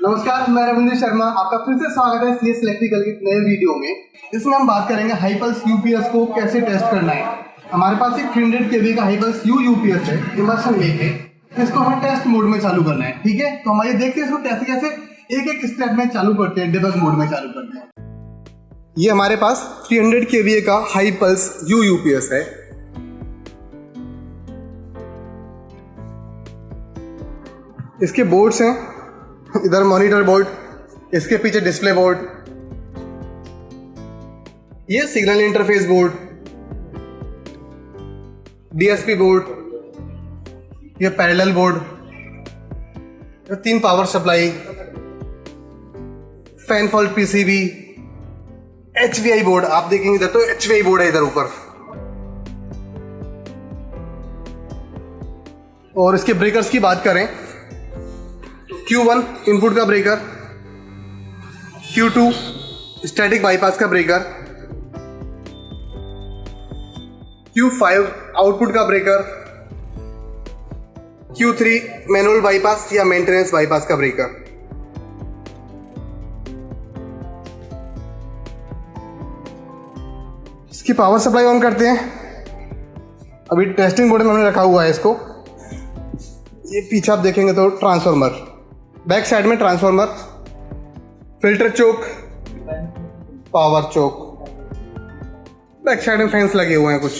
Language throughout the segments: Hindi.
नमस्कार, मैं रविंद्र शर्मा। आपका फिर से स्वागत है सीएस इलेक्ट्रिकल के नए वीडियो में। इसमें हम बात करेंगे हाई पल्स यूपीएस को कैसे टेस्ट करना है। हमारे पास एक 300 kV का हाई पल्स यूपीएस है इमर्शन लेके, इसको हमें टेस्ट मोड में चालू करना है। ठीक है, तो हम ये देखते हैं इसको कैसे कैसे एक एक स्टेप में चालू करते हैं, डिबग मोड में चालू करते हैं। ये हमारे पास 300 kVA का हाई पल्स यूपीएस है। इसके बोर्ड्स हैं, इधर मॉनिटर बोर्ड, इसके पीछे डिस्प्ले बोर्ड, ये signal interface board, DSP board, ये पैरेलल बोर्ड, ये 3 power supply, fan fault PCB, HVI board. आप देखेंगे इधर तो एचवीआई बोर्ड है इधर ऊपर। और इसके ब्रेकर्स की बात करें, Q1 इनपुट का ब्रेकर, Q2 स्टैटिक बाईपास का ब्रेकर, Q5 आउटपुट का ब्रेकर, Q3 मैनुअल बाईपास या मेंटेनेंस बाईपास का ब्रेकर। इसकी पावर सप्लाई ऑन करते हैं। अभी टेस्टिंग मोड में हमने रखा हुआ है इसको। ये पीछे आप देखेंगे तो ट्रांसफार्मर, बैक साइड में ट्रांसफार्मर, फिल्टर चोक, पावर चोक, बैक साइड में फैंस लगे हुए हैं कुछ।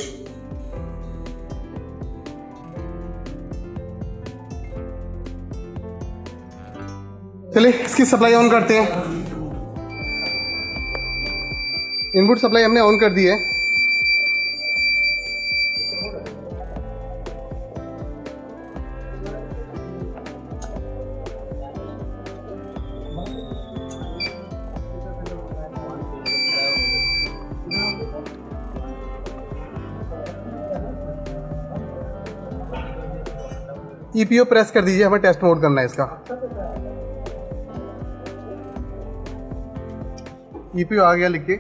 चलिए इसकी सप्लाई ऑन करते हैं। इनपुट सप्लाई हमने ऑन कर दी है। ईपीओ प्रेस कर दीजिए, हमें टेस्ट मोड करना है इसका। ईपीओ आ गया लिख के।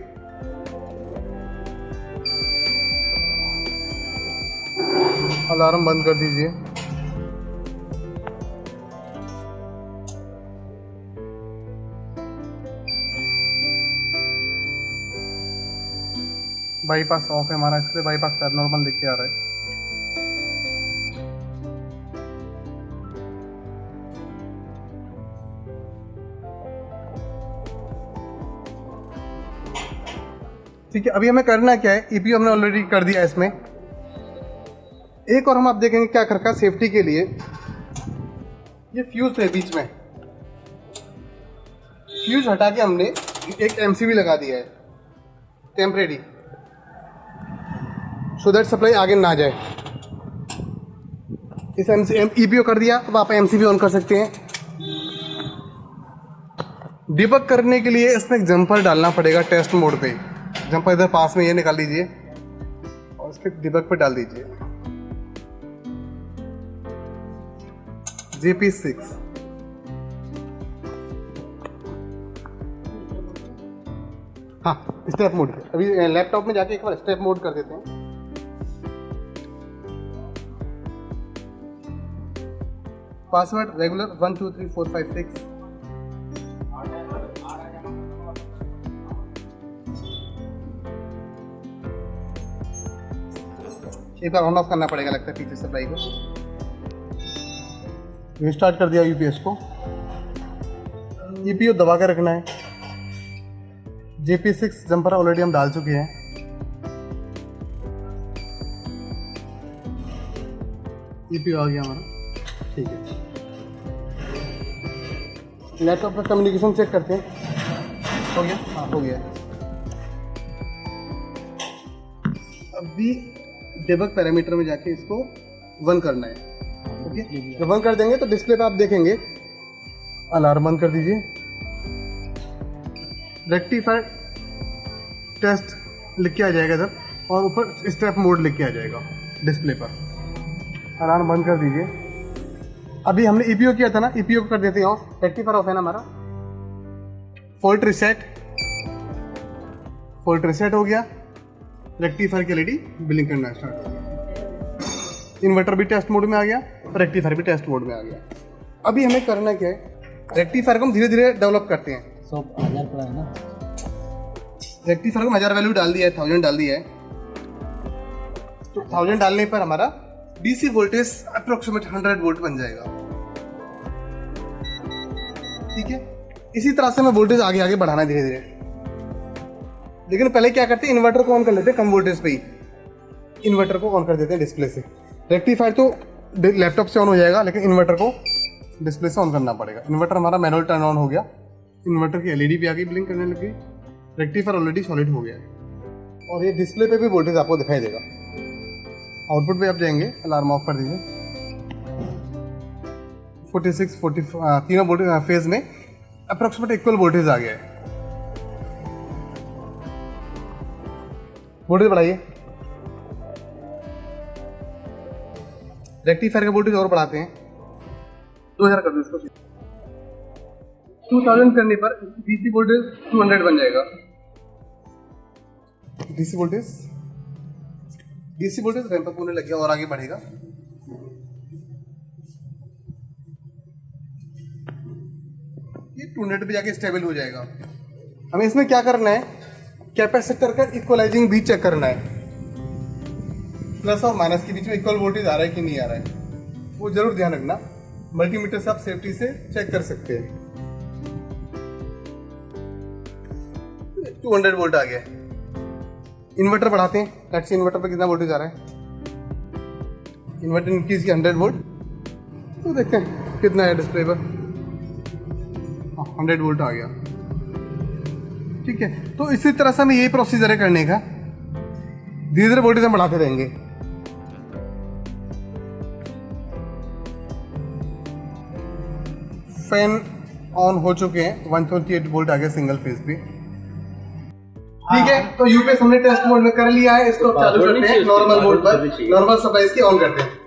अलार्म बंद कर दीजिए। बाईपास ऑफ है हमारा, इसलिए बाईपास एबनॉर्मल लिख के आ रहा है। ठीक है, अभी हमें करना क्या है, ईपीओ हमने ऑलरेडी कर दिया इसमें। एक और हम आप देखेंगे क्या कर रखा सेफ्टी के लिए, ये फ्यूज है बीच में, फ्यूज हटा के हमने एक एमसीबी लगा दिया है टेम्परेरी, सो दैट सप्लाई आगे ना जाए। इस ईपीओ कर दिया, अब आप एमसीबी ऑन कर सकते हैं। डिबग करने के लिए इसमें एक जंपर डालना पड़ेगा टेस्ट मोड पे। जंपर इधर पास में ये निकाल लीजिए और इसके डिबग पे डाल दीजिए JP6। हाँ, स्टेप मोड पे अभी लैपटॉप में जाके एक बार स्टेप मोड कर देते हैं। Password regular 1 2 3 4 5 6। एक बार ऑन ऑफ करना पड़ेगा लगता है पीछे सप्लाई को। रिस्टार्ट कर दिया यूपीएस को। ईपीओ दबा के रखना है। JP6 जंपर ऑलरेडी हम डाल चुके हैं। ईपीओ आ गया हमारा, ठीक है। लैपटॉप का कम्युनिकेशन चेक करते हैं। हो गया? हाँ, हो गया। अभी डिबग पैरामीटर में जाके इसको 1 करना है। ओके, जब 1 कर देंगे तो डिस्प्ले पे आप देखेंगे, अलार्म बंद कर दीजिए। रेक्टिफायर टेस्ट लिख के आ जाएगा इधर, और ऊपर स्टेप मोड लिख के आ जाएगा डिस्प्ले पर। अलार्म बंद कर दीजिए। अभी हमने ईपीओ किया था ना, ईपीओ को कर देते हैं ऑफ। रेक्टिफायर ऑफ है ना हमारा। फॉल्ट रिसेट हो गया। रेक्टिफायर की एलईडी ब्लिंक करना स्टार्ट हो गया। इन्वर्टर भी टेस्ट मोड में आ गया, रेक्टिफायर भी टेस्ट मोड में आ गया। अभी हमें करना क्या है, रेक्टिफायर को हम धीरे धीरे डेवलप करते हैं। 1000 पड़ा है ना। रेक्टिफायर को 1000 वैल्यू डाल दिया है, 1000 डाल दिया है। तो 1000 डालने पर हमारा डीसी वोल्टेज अप्रोक्सीमेट 100 वोल्ट बन जाएगा। ठीक है, इसी तरह से हमें वोल्टेज आगे आगे बढ़ाना है धीरे धीरे। लेकिन पहले क्या करते हैं, इन्वर्टर को ऑन कर लेते हैं कम वोल्टेज पे ही। इन्वर्टर को ऑन कर देते हैं डिस्प्ले से। रेक्टिफायर तो लैपटॉप से ऑन हो जाएगा, लेकिन इन्वर्टर को डिस्प्ले से ऑन करना पड़ेगा। इन्वर्टर हमारा मैनुअल टर्न ऑन हो गया, इन्वर्टर की एलईडी भी आगे ब्लिंक करने लगी, रेक्टिफायर ऑलरेडी सॉलिड हो गया है और ये डिस्प्ले पे भी वोल्टेज आपको दिखाई देगा। आउटपुट पे आप जाएंगे, अलार्म ऑफ कर दीजिए। 46, 40 तीनों वोल्टेज फेज में अप्रोक्सीमेट इक्वल वोल्टेज आ गया है। वोल्टेज बढ़ाइए। रेक्टिफायर का वोल्टेज और बढ़ाते हैं, 2000 कर दो इसको। 2000 करने पर डीसी वोल्टेज 200 बन जाएगा। डीसी वोल्टेज रैंप अप होने लग गया और आगे बढ़ेगा। ये 200 पे जाके स्टेबल हो जाएगा। हमें इसमें क्या करना है, कैपेसिटर का इक्वलाइजिंग भी चेक करना है। प्लस और माइनस के बीच में इक्वल वोल्टेज आ रहा है कि नहीं आ रहा है, वो जरूर ध्यान रखना। मल्टीमीटर से आप सेफ्टी से चेक कर सकते हैं। 200 वोल्ट आ गया। इन्वर्टर बढ़ाते हैं, लेट्स सी इन्वर्टर पे कितना वोल्टेज आ रहा है। इन्वर्टर इंक्रीज किया 100 वोल्ट, तो देखते हैं कितना है डिस्प्ले पर। 100 वोल्ट आ गया। ठीक है, तो इसी तरह से हमें यही प्रोसीजर है करने का। धीरे धीरे वोल्टेज हम बढ़ाते रहेंगे। फैन ऑन हो चुके हैं, 128 वोल्ट आ गया सिंगल फेज पे। ठीक है, तो यूपीएस हमने टेस्ट मोड में कर लिया है। इसको चालू करते हैं नॉर्मल मोड पर, नॉर्मल सप्लाई इसकी ऑन करते हैं।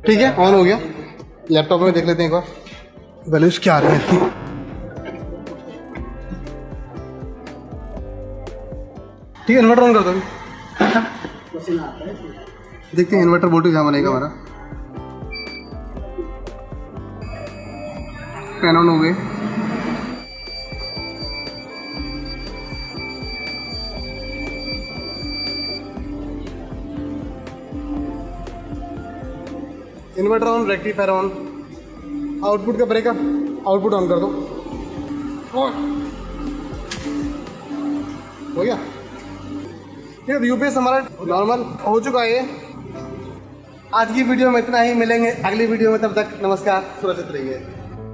ठीक है, ऑन हो गया। लैपटॉप में देख लेते हैं एक बार वैल्यूज क्या आ रही है। ठीक है, इन्वर्टर ऑन कर दो। देखते हैं इन्वर्टर वोल्टेज यहाँ बनेगा हमारा। फैन ऑन हो गए। Inverter on, rectifier on. Output का ब्रेकअप, आउटपुट ऑन कर दो। हो गया। ठीक है, यूपीएस हमारा नॉर्मल हो चुका है। आज की वीडियो में इतना ही, मिलेंगे अगली वीडियो में, तब तक नमस्कार, सुरक्षित रहिए।